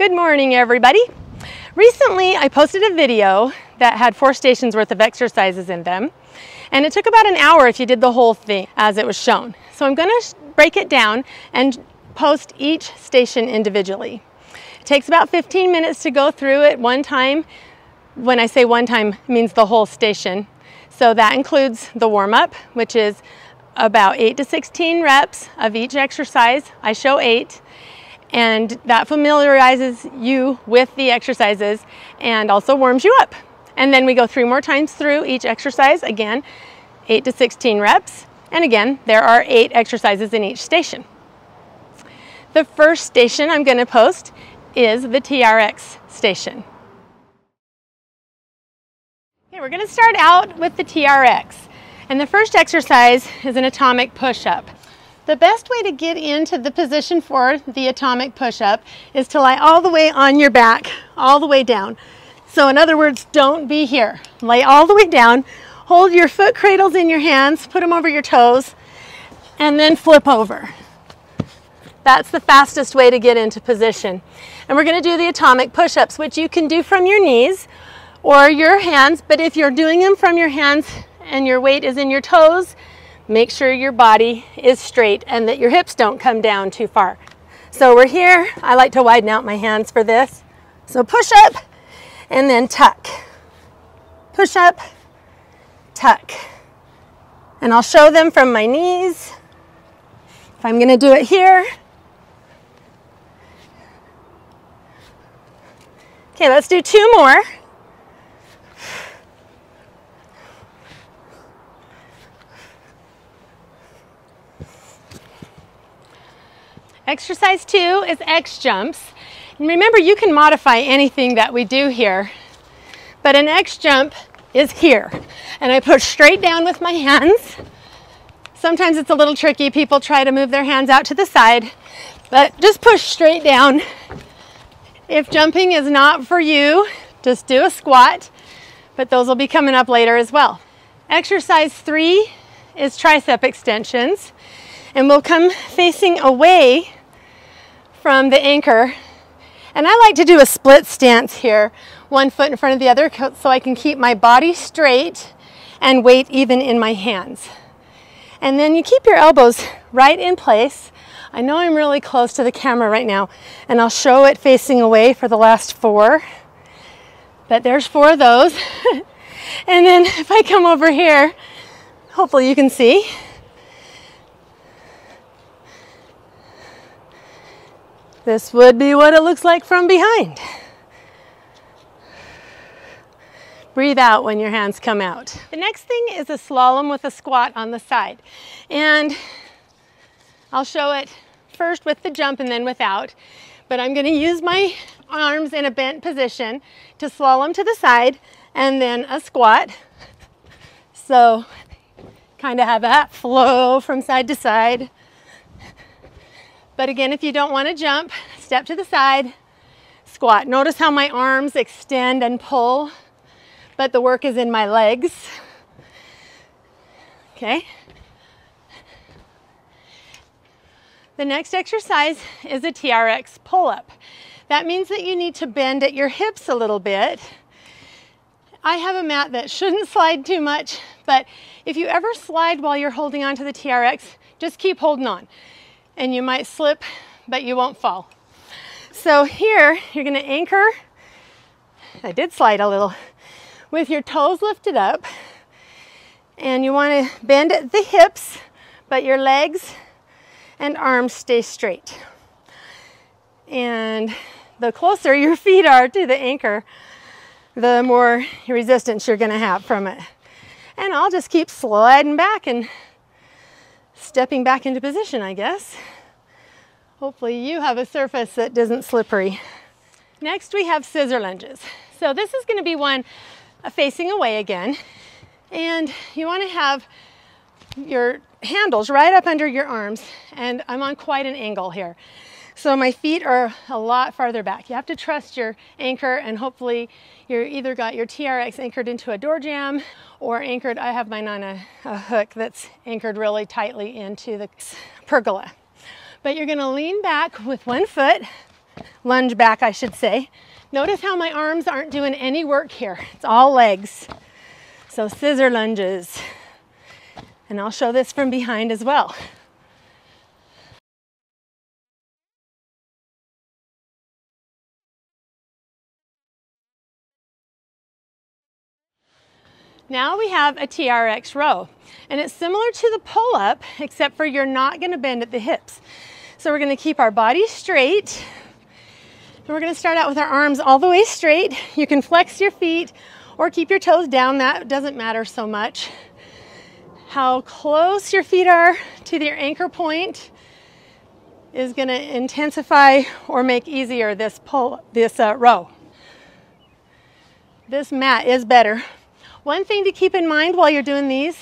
Good morning, everybody. Recently, I posted a video that had 4 stations worth of exercises in them, and it took about an hour if you did the whole thing as it was shown. So I'm going to break it down and post each station individually. It takes about 15 minutes to go through it one time. When I say one time, it means the whole station. So that includes the warm-up, which is about 8 to 16 reps of each exercise. I show 8. And that familiarizes you with the exercises and also warms you up. And then we go 3 more times through each exercise, again, 8 to 16 reps. And again, there are 8 exercises in each station. The first station I'm going to post is the TRX station. Okay, we're going to start out with the TRX. And the first exercise is an atomic push-up. The best way to get into the position for the atomic push-up is to lie all the way on your back, all the way down. So in other words, don't be here. Lay all the way down, hold your foot cradles in your hands, put them over your toes, and then flip over. That's the fastest way to get into position. And we're going to do the atomic push-ups, which you can do from your knees or your hands, but if you're doing them from your hands and your weight is in your toes, make sure your body is straight and that your hips don't come down too far. So we're here. I like to widen out my hands for this. So push up and then tuck. Push up, tuck. And I'll show them from my knees. If I'm going to do it here. Okay, let's do 2 more. Exercise 2 is X jumps. And remember, you can modify anything that we do here, but an X jump is here. And I push straight down with my hands. Sometimes it's a little tricky. People try to move their hands out to the side, but just push straight down. If jumping is not for you, just do a squat, but those will be coming up later as well. Exercise 3 is tricep extensions. And we'll come facing away from the anchor. And I like to do a split stance here, 1 foot in front of the other, so I can keep my body straight and weight even in my hands. And then you keep your elbows right in place. I know I'm really close to the camera right now, and I'll show it facing away for the last 4. But there's 4 of those. And then if I come over here, hopefully you can see. This would be what it looks like from behind. Breathe out when your hands come out. The next thing is a slalom with a squat on the side. And I'll show it first with the jump and then without. But I'm going to use my arms in a bent position to slalom to the side and then a squat. So kind of have that flow from side to side. But again, if you don't want to jump, step to the side, squat. Notice how my arms extend and pull, but the work is in my legs. Okay. The next exercise is a TRX pull-up. That means that you need to bend at your hips a little bit. I have a mat that shouldn't slide too much, but if you ever slide while you're holding on to the TRX, just keep holding on. And you might slip, but you won't fall. So here, you're going to anchor. I did slide a little. With your toes lifted up. And you want to bend at the hips, but your legs and arms stay straight. And the closer your feet are to the anchor, the more resistance you're going to have from it. And I'll just keep sliding back and stepping back into position, I guess. Hopefully you have a surface that isn't slippery. Next we have scissor lunges. So this is going to be one facing away again. And you want to have your handles right up under your arms. And I'm on quite an angle here. So my feet are a lot farther back. You have to trust your anchor, and hopefully you're either got your TRX anchored into a door jamb or anchored, I have mine on a hook that's anchored really tightly into the pergola. But you're gonna lean back with one foot, lunge back, I should say. Notice how my arms aren't doing any work here. It's all legs. So scissor lunges. And I'll show this from behind as well. Now we have a TRX row, and it's similar to the pull-up, except for you're not going to bend at the hips. So we're going to keep our body straight, and we're going to start out with our arms all the way straight. You can flex your feet or keep your toes down. That doesn't matter so much. How close your feet are to your anchor point is going to intensify or make easier this row. This mat is better. One thing to keep in mind while you're doing these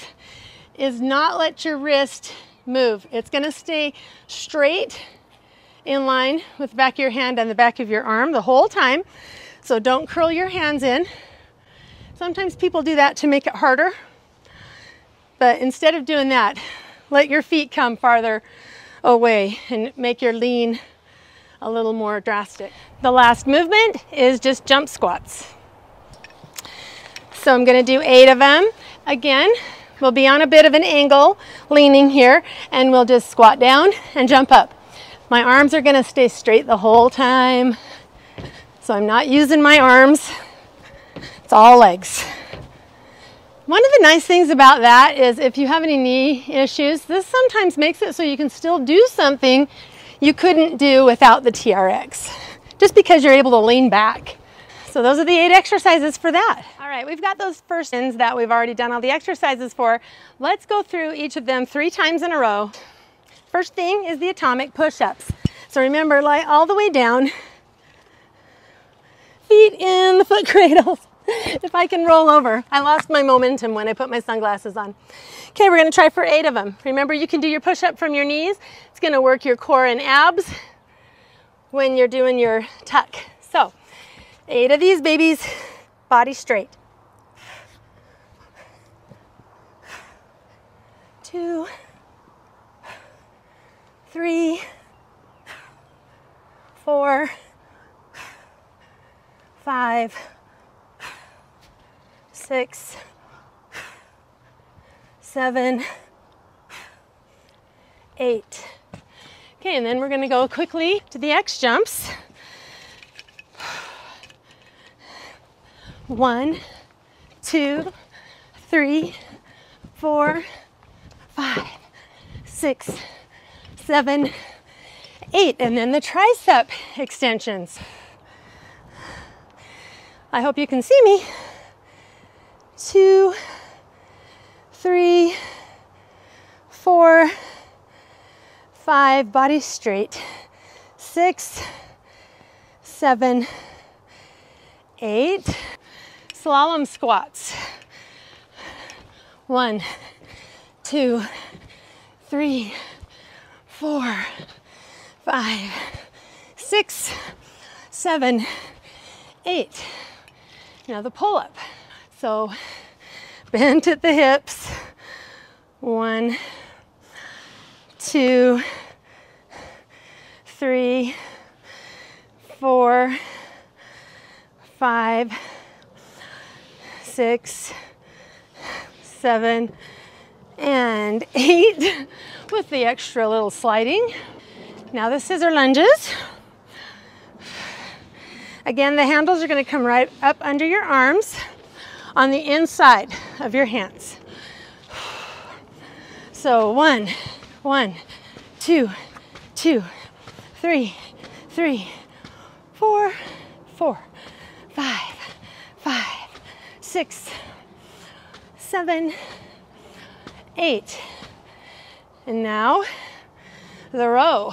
is not let your wrist move. It's going to stay straight in line with the back of your hand and the back of your arm the whole time. So don't curl your hands in. Sometimes people do that to make it harder. But instead of doing that, let your feet come farther away and make your lean a little more drastic. The last movement is just jump squats. So I'm going to do 8 of them. Again, we'll be on a bit of an angle, leaning here, and we'll just squat down and jump up. My arms are going to stay straight the whole time, so I'm not using my arms. It's all legs. One of the nice things about that is if you have any knee issues, this sometimes makes it so you can still do something you couldn't do without the TRX, just because you're able to lean back. So those are the 8 exercises for that. All right, we've got those first ones that we've already done all the exercises for. Let's go through each of them 3 times in a row. First thing is the atomic push-ups. So remember, lie all the way down, feet in the foot cradles. If I can roll over. I lost my momentum when I put my sunglasses on. Okay, we're gonna try for 8 of them. Remember, you can do your push-up from your knees. It's gonna work your core and abs when you're doing your tuck. So, 8 of these babies, body straight. 2, 3, 4, 5, 6, 7, 8. Okay, and then we're going to go quickly to the X jumps. 1, 2, 3, 4, 5, 6, 7, 8, and then the tricep extensions. I hope you can see me. 2, 3, 4, 5, body straight. 6, 7, 8. Slalom squats. 1, 2, 3, 4, 5, 6, 7, 8. Now the pull-up. So bent at the hips. 1, 2, 3, 4, 5, 6, 7, and 8 with the extra little sliding. Now the scissor lunges. Again, the handles are going to come right up under your arms on the inside of your hands. So 1, 2, 2, 3, 3, 4, 4, 5, 5, 6, 7, 8. And now the row.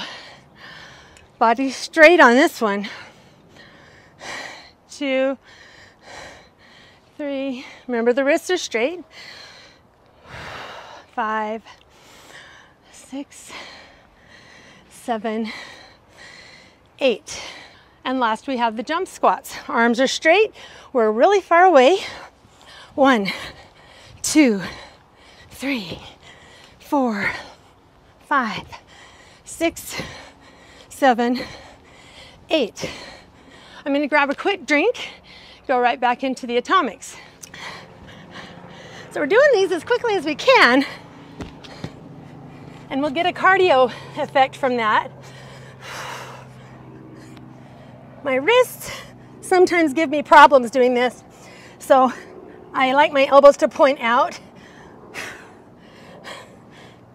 Body straight on this one. 2, 3. Remember, the wrists are straight. 5, 6, 7, 8. And last we have the jump squats. Arms are straight. We're really far away. 1, 2, 3, 4, 5, 6, 7, 8. I'm going to grab a quick drink, go right back into the atomics. So we're doing these as quickly as we can, and we'll get a cardio effect from that. My wrists sometimes give me problems doing this, so I like my elbows to point out,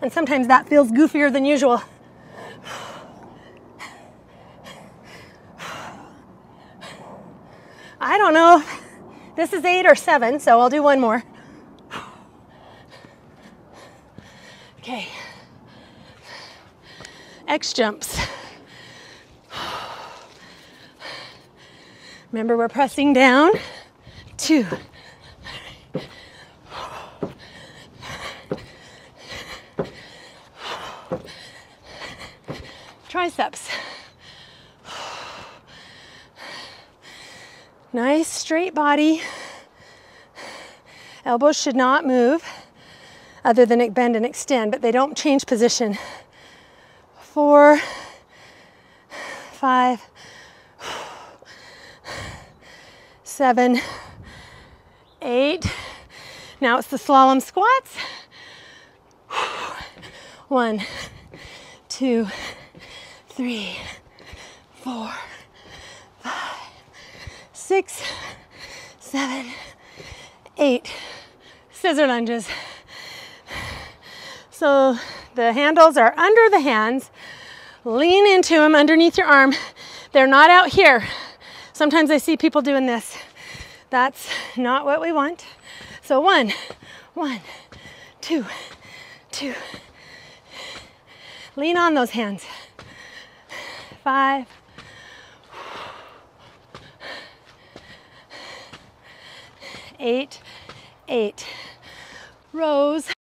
and sometimes that feels goofier than usual. I don't know if this is 8 or 7, so I'll do one more. Okay. X jumps. Remember, we're pressing down. 2. Triceps. Nice straight body. Elbows should not move other than bend and extend, but they don't change position. 4, 5, 7, 8. Now it's the slalom squats. 1, 2, 3, 4, 5, 6, 7, 8. Scissor lunges. So the handles are under the hands. Lean into them underneath your arm. They're not out here. Sometimes I see people doing this. That's not what we want. So 1, 2, 2. Lean on those hands. 5. 8. Rows.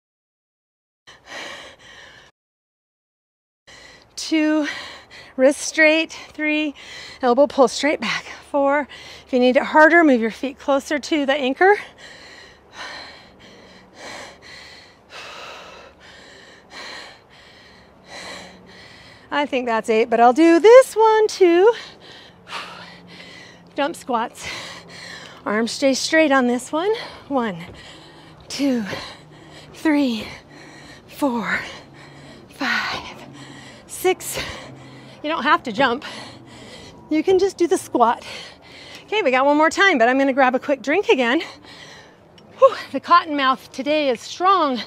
2, wrist straight. 3, elbow pull straight back. 4, if you need it harder, move your feet closer to the anchor. 'I think that's 8, but I'll do this one too. Jump squats. Arms stay straight on this one. 1, 2, 3, 4, 5, 6. You don't have to jump. You can just do the squat. Okay, we got one more time, but I'm going to grab a quick drink again. Whew, the cotton mouth today is strong.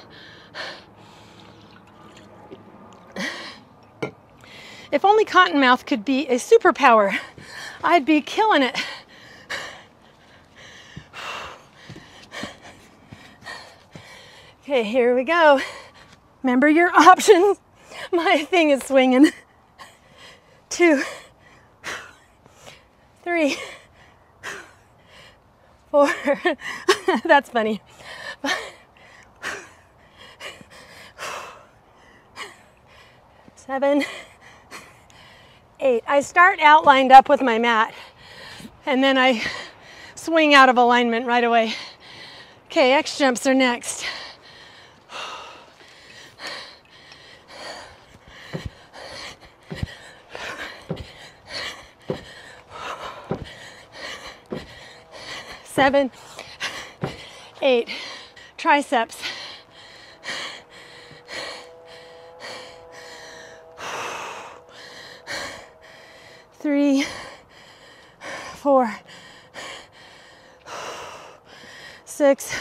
If only cottonmouth could be a superpower, I'd be killing it. Okay, here we go. Remember your options. My thing is swinging. 2, 3, 4. That's funny. 7, 8. I start out lined up with my mat, and then I swing out of alignment right away. Okay, X jumps are next. 7, 8. Triceps. 3, 4, 6,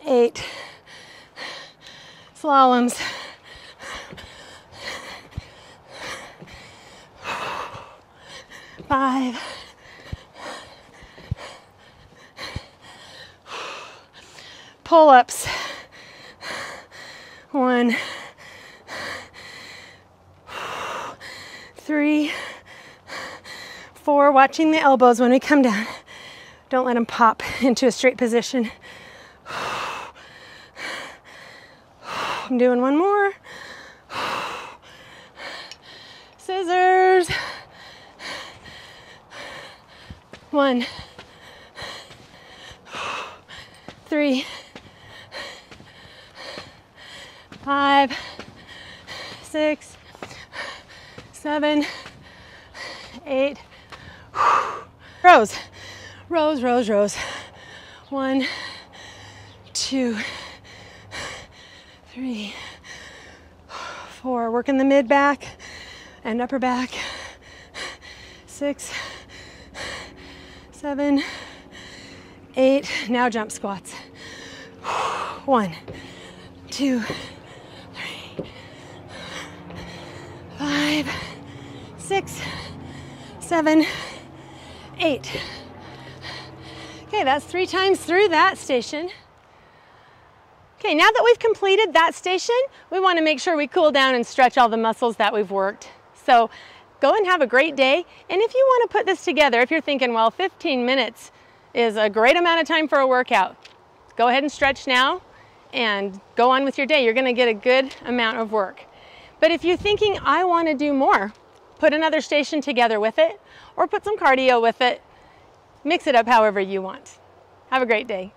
8. Slaloms. 5. Pull-ups. 1, 3, 4. Watching the elbows when we come down. Don't let them pop into a straight position. I'm doing one more. Scissors. 1, 3, 5, 6, 7, 8. Rows, rows, rows, rows. 1, 2, 3, 4. Working the mid back and upper back. 6, 7, 8. Now jump squats. 1, 2, 3, 5, 6, 7, 8. Okay, that's 3 times through that station. Okay, now that we've completed that station, we want to make sure we cool down and stretch all the muscles that we've worked. So go and have a great day. And if you want to put this together, if you're thinking, well, 15 minutes is a great amount of time for a workout, go ahead and stretch now and go on with your day. You're going to get a good amount of work. But if you're thinking, I want to do more, put another station together with it, or put some cardio with it. Mix it up however you want. Have a great day.